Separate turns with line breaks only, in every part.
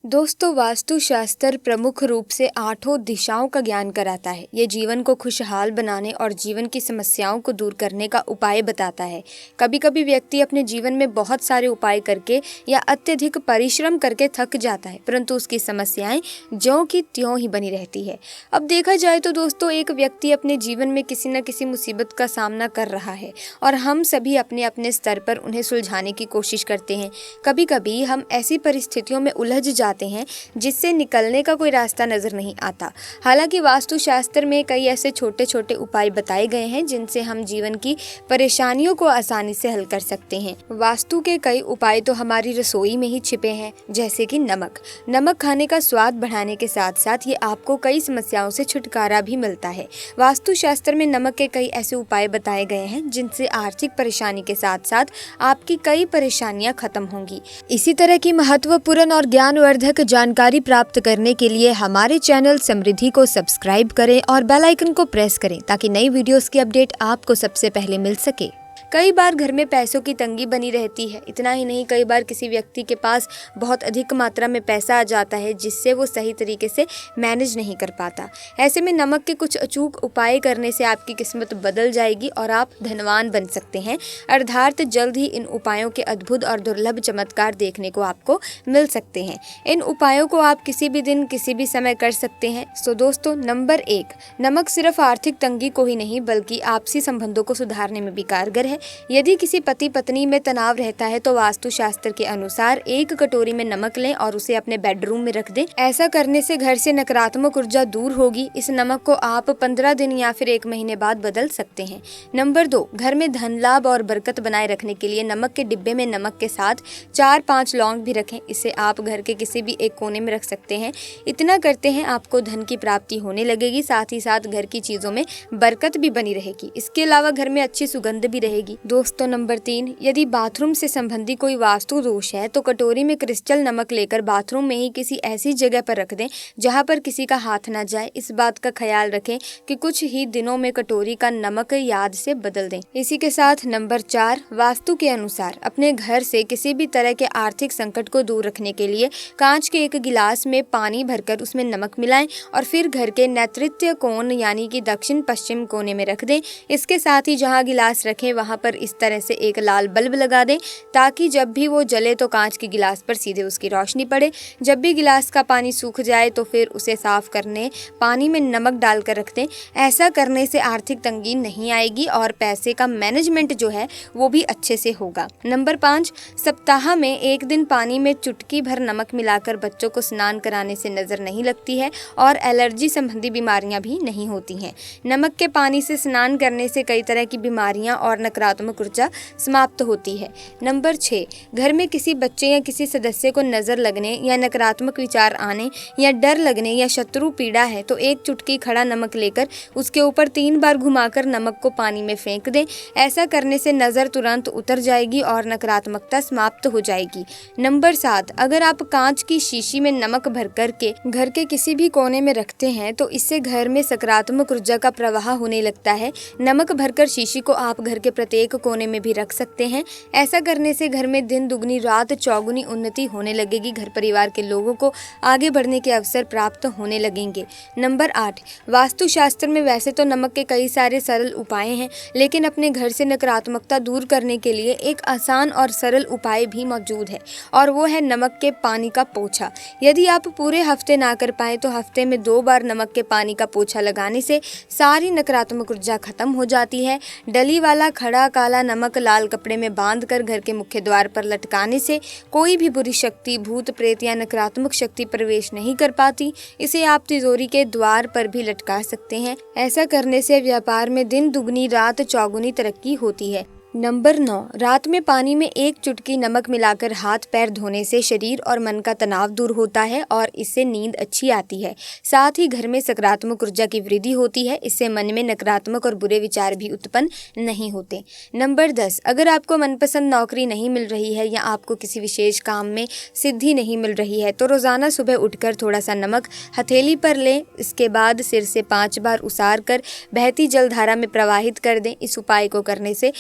दोस्तों, वास्तुशास्त्र प्रमुख रूप से आठों दिशाओं का ज्ञान कराता है। ये जीवन को खुशहाल बनाने और जीवन की समस्याओं को दूर करने का उपाय बताता है। कभी कभी व्यक्ति अपने जीवन में बहुत सारे उपाय करके या अत्यधिक परिश्रम करके थक जाता है, परंतु उसकी समस्याएं ज्यों की त्यों ही बनी रहती है। अब देखा जाए तो दोस्तों, एक व्यक्ति अपने जीवन में किसी न किसी मुसीबत का सामना कर रहा है और हम सभी अपने अपने स्तर पर उन्हें सुलझाने की कोशिश करते हैं। कभी कभी हम ऐसी परिस्थितियों में उलझ जाते हैं जिससे निकलने का कोई रास्ता नजर नहीं आता। हालांकि वास्तुशास्त्र में कई ऐसे छोटे छोटे उपाय बताए गए हैं जिनसे हम जीवन की परेशानियों को आसानी से हल कर सकते हैं। वास्तु के कई उपाय तो हमारी रसोई में ही छिपे हैं, जैसे कि नमक खाने का स्वाद बढ़ाने के साथ साथ ये आपको कई समस्याओं से छुटकारा भी मिलता है। वास्तुशास्त्र में नमक के कई ऐसे उपाय बताए गए हैं जिनसे आर्थिक परेशानी के साथ साथ आपकी कई परेशानियां खत्म होंगी। इसी तरह की महत्वपूर्ण और ज्ञानवर्धक जानकारी प्राप्त करने के लिए हमारे चैनल समृद्धि को सब्सक्राइब करें और बेल आइकन को प्रेस करें ताकि नई वीडियोस की अपडेट आपको सबसे पहले मिल सके। कई बार घर में पैसों की तंगी बनी रहती है। इतना ही नहीं, कई बार किसी व्यक्ति के पास बहुत अधिक मात्रा में पैसा आ जाता है जिससे वो सही तरीके से मैनेज नहीं कर पाता। ऐसे में नमक के कुछ अचूक उपाय करने से आपकी किस्मत बदल जाएगी और आप धनवान बन सकते हैं। अर्थात जल्द ही इन उपायों के अद्भुत और दुर्लभ चमत्कार देखने को आपको मिल सकते हैं। इन उपायों को आप किसी भी दिन किसी भी समय कर सकते हैं। तो दोस्तों, नंबर 1, नमक सिर्फ आर्थिक तंगी को ही नहीं बल्कि आपसी संबंधों को सुधारने में भी कारगर है। यदि किसी पति पत्नी में तनाव रहता है तो वास्तुशास्त्र के अनुसार एक कटोरी में नमक लें और उसे अपने बेडरूम में रख दें। ऐसा करने से घर से नकारात्मक ऊर्जा दूर होगी। इस नमक को आप 15 दिन या फिर 1 महीने बाद बदल सकते हैं। नंबर 2, घर में धन लाभ और बरकत बनाए रखने के लिए नमक के डिब्बे में नमक के साथ 4-5 लौंग भी रखें। इसे आप घर के किसी भी एक कोने में रख सकते हैं। इतना करते हैं आपको धन की प्राप्ति होने लगेगी, साथ ही साथ घर की चीजों में बरकत भी बनी रहेगी। इसके अलावा घर में अच्छी सुगंध भी रहेगी। दोस्तों, नंबर 3, यदि बाथरूम से संबंधी कोई वास्तु दोष है तो कटोरी में क्रिस्टल नमक लेकर बाथरूम में ही किसी ऐसी जगह पर रख दें जहां पर किसी का हाथ ना जाए। इस बात का ख्याल रखें कि कुछ ही दिनों में कटोरी का नमक याद से बदल दें। इसी के साथ नंबर 4, वास्तु के अनुसार अपने घर से किसी भी तरह के आर्थिक संकट को दूर रखने के लिए कांच के एक गिलास में पानी भरकर उसमें नमक मिलाएं और फिर घर के नैऋत्य कोण यानी कि दक्षिण पश्चिम कोने में रख दें। इसके साथ ही जहाँ गिलास रखें वहाँ पर इस तरह से एक लाल बल्ब लगा दें ताकि जब भी वो जले तो कांच के गिलास पर सीधे उसकी रोशनी पड़े। जब भी गिलास का पानी सूख जाए तो फिर उसे साफ करने पानी में नमक डालकर रख दें। ऐसा करने से आर्थिक तंगी नहीं आएगी और पैसे का मैनेजमेंट जो है वो भी अच्छे से होगा। नंबर 5, सप्ताह में 1 दिन पानी में चुटकी भर नमक मिलाकर बच्चों को स्नान कराने से नजर नहीं लगती है और एलर्जी संबंधी बीमारियां भी नहीं होती हैं। नमक के पानी से स्नान करने से कई तरह की बीमारियां और नकारात्मक ऊर्जा समाप्त होती है। नंबर 6, घर में किसी बच्चे या किसी सदस्य को नजर लगने या नकारात्मक विचार आने या डर लगने या शत्रु पीड़ा है तो 1 चुटकी खड़ा नमक लेकर उसके ऊपर 3 बार घुमाकर नमक को पानी में फेंक दें। ऐसा करने से नजर तुरंत उतर जाएगी और नकारात्मकता समाप्त हो जाएगी। नंबर 7, अगर आप कांच की शीशी में नमक भर करके घर के किसी भी कोने में रखते हैं तो इससे घर में सकारात्मक ऊर्जा का प्रवाह होने लगता है। नमक भरकर शीशी को आप घर के प्रत्येक कोने में भी रख सकते हैं। ऐसा करने से घर में दिन दुगनी रात चौगुनी उन्नति होने लगेगी। घर परिवार के लोगों को आगे बढ़ने के अवसर प्राप्त होने लगेंगे। नंबर 8, वास्तुशास्त्र में वैसे तो नमक के कई सारे सरल उपाय हैं, लेकिन अपने घर से नकारात्मकता दूर करने के लिए एक आसान और सरल उपाय भी मौजूद है और वो है नमक के पानी का पोछा। यदि आप पूरे हफ्ते ना कर पाए तो हफ्ते में 2 बार नमक के पानी का पोछा लगाने से सारी नकारात्मक ऊर्जा खत्म हो जाती है। डली वाला खड़ा काला नमक लाल कपड़े में बांधकर घर के मुख्य द्वार पर लटकाने से कोई भी बुरी शक्ति, भूत प्रेत या नकारात्मक शक्ति प्रवेश नहीं कर पाती। इसे आप तिजोरी के द्वार पर भी लटका सकते हैं। ऐसा करने से व्यापार में दिन दुगनी रात चौगुनी तरक्की होती है। नंबर 9, रात में पानी में 1 चुटकी नमक मिलाकर हाथ पैर धोने से शरीर और मन का तनाव दूर होता है और इससे नींद अच्छी आती है। साथ ही घर में सकारात्मक ऊर्जा की वृद्धि होती है। इससे मन में नकारात्मक और बुरे विचार भी उत्पन्न नहीं होते। नंबर 10, अगर आपको मनपसंद नौकरी नहीं मिल रही है या आपको किसी विशेष काम में सिद्धि नहीं मिल रही है तो रोजाना सुबह उठकर थोड़ा सा नमक हथेली पर लें। इसके बाद सिर से 5 बार उसार कर बहती जलधारा में प्रवाहित कर दें। इस उपाय को करने से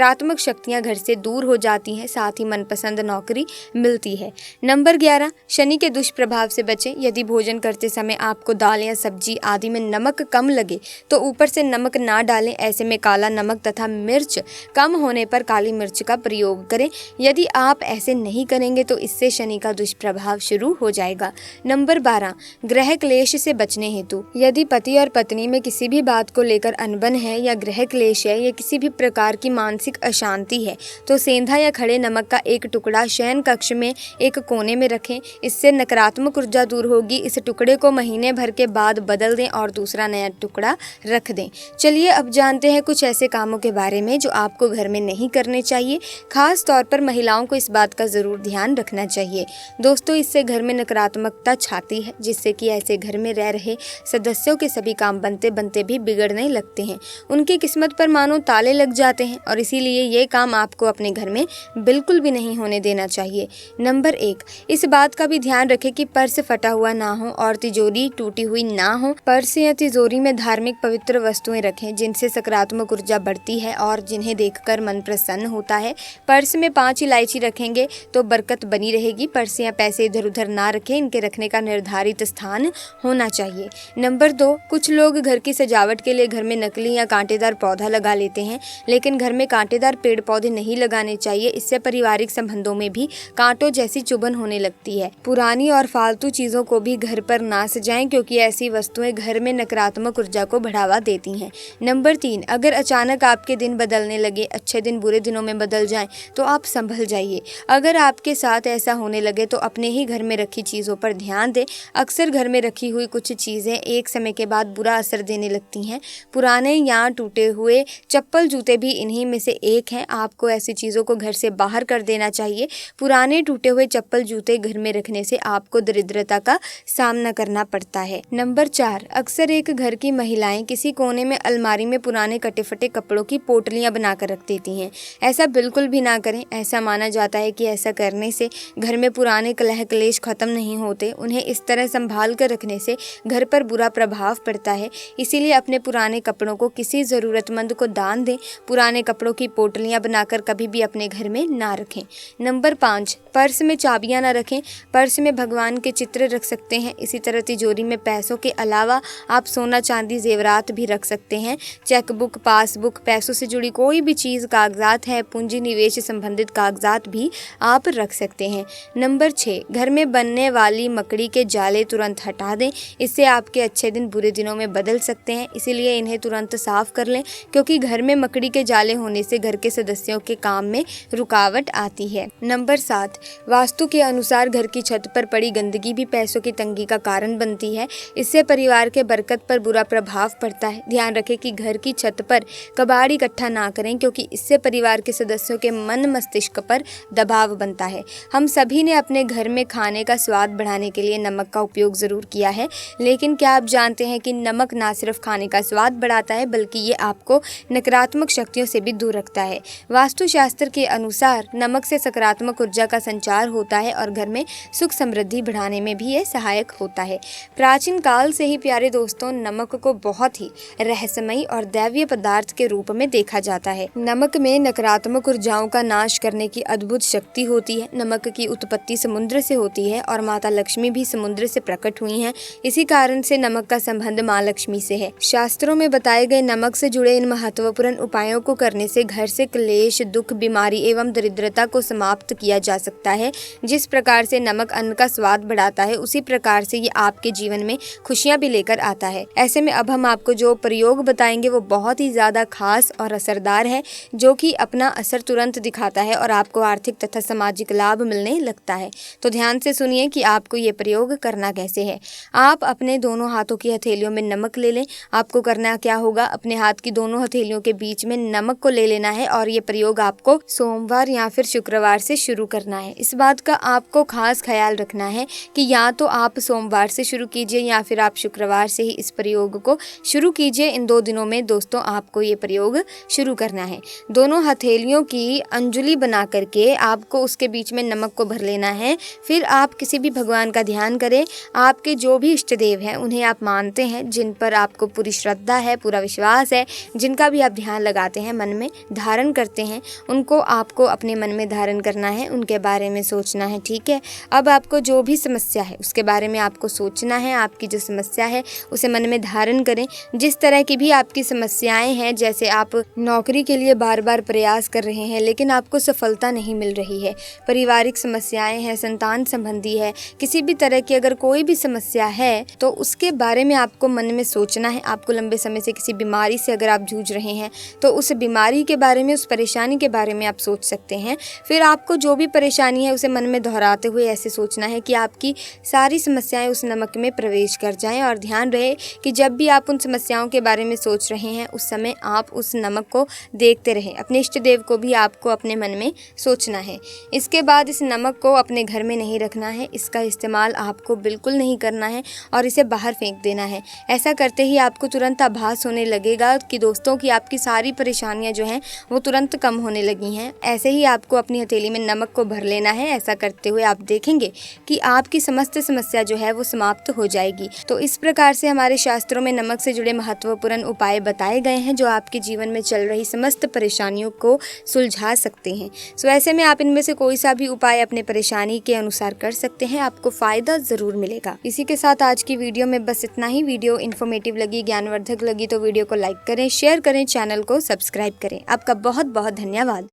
नकारात्मक शक्तियां घर से दूर हो जाती हैं, साथ ही मनपसंद नौकरी मिलती है। नंबर 11, शनि के दुष्प्रभाव से बचें। यदि भोजन करते समय आपको दाल या सब्जी आदि में नमक कम लगे तो ऊपर से नमक ना डालें। ऐसे में काला नमक तथा मिर्च कम होने पर काली मिर्च का प्रयोग करें। यदि आप ऐसे नहीं करेंगे तो इससे शनि का दुष्प्रभाव शुरू हो जाएगा। नंबर 12, ग्रह क्लेश से बचने हेतु। यदि पति और पत्नी में किसी भी बात को लेकर अनबन है या ग्रह क्लेश है या किसी भी प्रकार की मानसिक अशांति है तो सेंधा या खड़े नमक का एक टुकड़ा शयन कक्ष में एक कोने में रखें। इससे नकारात्मक ऊर्जा दूर होगी। इस टुकड़े को महीने भर के बाद बदल दें और दूसरा नया टुकड़ा रख दें। चलिए अब जानते हैं कुछ ऐसे कामों के बारे में जो आपको घर में नहीं करने चाहिए। खास तौर पर महिलाओं को इस बात का जरूर ध्यान रखना चाहिए। दोस्तों, इससे घर में नकारात्मकता छाती है, जिससे कि ऐसे घर में रह रहे सदस्यों के सभी काम बनते बनते भी बिगड़ने लगते हैं। उनकी किस्मत पर मानो ताले लग जाते हैं और इसीलिए ये काम आपको अपने घर में बिल्कुल भी नहीं होने देना चाहिए। नंबर 1, इस बात का भी ध्यान रखें कि पर्स फटा हुआ ना हो और तिजोरी टूटी हुई ना हो। पर्स या तिजोरी में धार्मिक पवित्र वस्तुएं रखें जिनसे सकारात्मक ऊर्जा बढ़ती है और जिन्हें देखकर मन प्रसन्न होता है। पर्स में 5 इलायची रखेंगे तो बरकत बनी रहेगी। पर्स या पैसे इधर उधर ना रखें, इनके रखने का निर्धारित स्थान होना चाहिए। नंबर 2, कुछ लोग घर की सजावट के लिए घर में नकली या कांटेदार पौधा लगा लेते हैं, लेकिन घर में कांटेदार पेड़ पौधे नहीं लगाने चाहिए। इससे पारिवारिक संबंधों में भी कांटों जैसी चुभन होने लगती है। पुरानी और फालतू चीजों को भी घर पर ना सजाएं, क्योंकि ऐसी वस्तुएं घर में नकारात्मक ऊर्जा को बढ़ावा देती हैं। नंबर 3, अगर अचानक आपके दिन बदलने लगे, अच्छे दिन बुरे दिनों में बदल जाएं, तो आप संभल जाइए। अगर आपके साथ ऐसा होने लगे तो अपने ही घर में रखी चीजों पर ध्यान दें। अक्सर घर में रखी हुई कुछ चीजें एक समय के बाद बुरा असर देने लगती हैं। पुराने या टूटे हुए चप्पल जूते भी इन्हीं में से एक हैं। आपको ऐसी चीजों को घर से बाहर कर देना चाहिए। पुराने टूटे हुए चप्पल जूते घर में रखने से आपको दरिद्रता का सामना करना पड़ता है। नंबर 4, अक्सर एक घर की महिलाएं किसी कोने में अलमारी में पुराने कटे फटे कपड़ों की पोटलियां बनाकर रख देती हैं। ऐसा बिल्कुल भी ना करें। ऐसा माना जाता है कि ऐसा करने से घर में पुराने कलह क्लेश खत्म नहीं होते। उन्हें इस तरह संभाल कर रखने से घर पर बुरा प्रभाव पड़ता है। इसीलिए अपने पुराने कपड़ों को किसी जरूरतमंद को दान दें। पुराने कपड़ों की पोटलियां बनाकर कभी भी अपने घर में ना रखें। नंबर 5, पर्स में चाबियां ना रखें। पर्स में भगवान के चित्र रख सकते हैं। इसी तरह तिजोरी में पैसों के अलावा आप सोना चांदी जेवरात भी रख सकते हैं। चेकबुक, पासबुक, पैसों से जुड़ी कोई भी चीज़, कागजात है, पूंजी निवेश संबंधित कागजात भी आप रख सकते हैं। नंबर 6, घर में बनने वाली मकड़ी के जाले तुरंत हटा दें। इससे आपके अच्छे दिन बुरे दिनों में बदल सकते हैं। इसीलिए इन्हें तुरंत साफ कर लें, क्योंकि घर में मकड़ी के जाले होने से घर के सदस्यों के काम में रुकावट आती है। नंबर 7, वास्तु के अनुसार घर की छत पर पड़ी गंदगी भी पैसों की तंगी का कारण बनती है। इससे परिवार के बरकत पर बुरा प्रभाव पड़ता है। ध्यान रखें कि घर की छत पर कबाड़ इकट्ठा ना करें, क्योंकि इससे परिवार के सदस्यों के मन मस्तिष्क पर दबाव बनता है। हम सभी ने अपने घर में खाने का स्वाद बढ़ाने के लिए नमक का उपयोग जरूर किया है, लेकिन क्या आप जानते हैं कि नमक ना सिर्फ खाने का स्वाद बढ़ाता है, बल्कि ये आपको नकारात्मक शक्तियों से भी दूर रखता है। वास्तुशास्त्र के अनुसार नमक से सकारात्मक ऊर्जा का संचार होता है और घर में सुख समृद्धि बढ़ाने में भी ये सहायक होता है। प्राचीन काल से ही प्यारे दोस्तों, नमक को बहुत ही रहस्यमयी और दैवीय पदार्थ के रूप में देखा जाता है। नमक में नकारात्मक ऊर्जाओं का नाश करने की अद्भुत शक्ति होती है। नमक की उत्पत्ति समुद्र से होती है और माता लक्ष्मी भी समुद्र से प्रकट हुई हैं। इसी कारण से नमक का संबंध माँ लक्ष्मी से है। शास्त्रों में बताए गए नमक से जुड़े इन महत्वपूर्ण उपायों को करने से घर से क्लेश, दुख, बीमारी एवं दरिद्रता को समाप्त किया जा सकता है। जिस प्रकार से नमक अन्न का स्वाद बढ़ाता है, उसी प्रकार से ये आपके जीवन में खुशियाँ भी लेकर आता है। ऐसे में अब हम आपको जो प्रयोग बताएंगे वो बहुत ही ज्यादा खास और असरदार है, जो कि अपना असर तुरंत दिखाता है और आपको आर्थिक तथा सामाजिक लाभ मिलने लगता है। तो ध्यान से सुनिए कि आपको ये प्रयोग करना कैसे है। आप अपने दोनों हाथों की हथेलियों में नमक ले लें। आपको करना क्या होगा, अपने हाथ की दोनों हथेलियों के बीच में नमक को ले लेना है और ये प्रयोग आपको सोमवार या फिर शुक्रवार से शुरू करना है। इस बात का आपको खास ख्याल रखना है कि या तो आप सोमवार से शुरू कीजिए या फिर आप शुक्रवार से ही इस प्रयोग को शुरू कीजिए। इन 2 दिनों में दोस्तों आपको ये प्रयोग शुरू करना है। दोनों हथेलियों की अंजुली बना करके आपको उसके बीच में नमक को भर लेना है। फिर आप किसी भी भगवान का ध्यान करें। आपके जो भी इष्ट देव हैं उन्हें आप मानते हैं, जिन पर आपको पूरी श्रद्धा है, पूरा विश्वास है, जिनका भी आप ध्यान लगाते हैं मन में, धारण करते हैं उनको आपको अपने मन में धारण करना है, उनके बारे में सोचना है। ठीक है, अब आपको जो भी समस्या है उसके बारे में आपको सोचना है। आपकी जो समस्या है उसे मन में धारण करें। जिस तरह की भी आपकी समस्याएं हैं, जैसे आप नौकरी के लिए बार बार प्रयास कर रहे हैं लेकिन आपको सफलता नहीं मिल रही है, पारिवारिक समस्याएं हैं, संतान संबंधी है, किसी भी तरह की अगर कोई भी समस्या है तो उसके बारे में आपको मन में सोचना है। आपको लंबे समय से किसी बीमारी से अगर आप जूझ रहे हैं तो उस बीमारी के बारे में, उस परेशानी के बारे में आप सोच सकते हैं। फिर आपको जो भी परेशानी है उसे मन में दोहराते हुए ऐसे सोचना है कि आपकी सारी समस्याएं उस नमक में प्रवेश कर जाएं। और ध्यान रहे कि जब भी आप उन समस्याओं के बारे में सोच रहे हैं उस समय आप उस नमक को देखते रहें। अपने इष्ट देव को भी आपको अपने मन में सोचना है। इसके बाद इस नमक को अपने घर में नहीं रखना है, इसका इस्तेमाल आपको बिल्कुल नहीं करना है और इसे बाहर फेंक देना है। ऐसा करते ही आपको तुरंत आभास होने लगेगा कि दोस्तों की आपकी सारी परेशानियां जो हैं वो तुरंत कम होने लगी हैं। ऐसे ही आपको अपनी हथेली में नमक को भर लेना है। ऐसा करते हुए आप देखेंगे कि आपकी समस्त समस्या जो है वो समाप्त हो जाएगी। तो इस प्रकार से हमारे शास्त्रों में नमक से जुड़े महत्वपूर्ण उपाय बताए गए हैं जो आपके जीवन में चल रही समस्त परेशानियों को सुलझा सकते हैं। सो ऐसे में आप इनमें से कोई सा भी उपाय अपने परेशानी के अनुसार कर सकते हैं, आपको फायदा जरूर मिलेगा। इसी के साथ आज की वीडियो में बस इतना ही। वीडियो इन्फॉर्मेटिव लगी, ज्ञानवर्धक लगी तो वीडियो को लाइक करें, शेयर करें, चैनल को सब्सक्राइब करें। आपका बहुत बहुत धन्यवाद।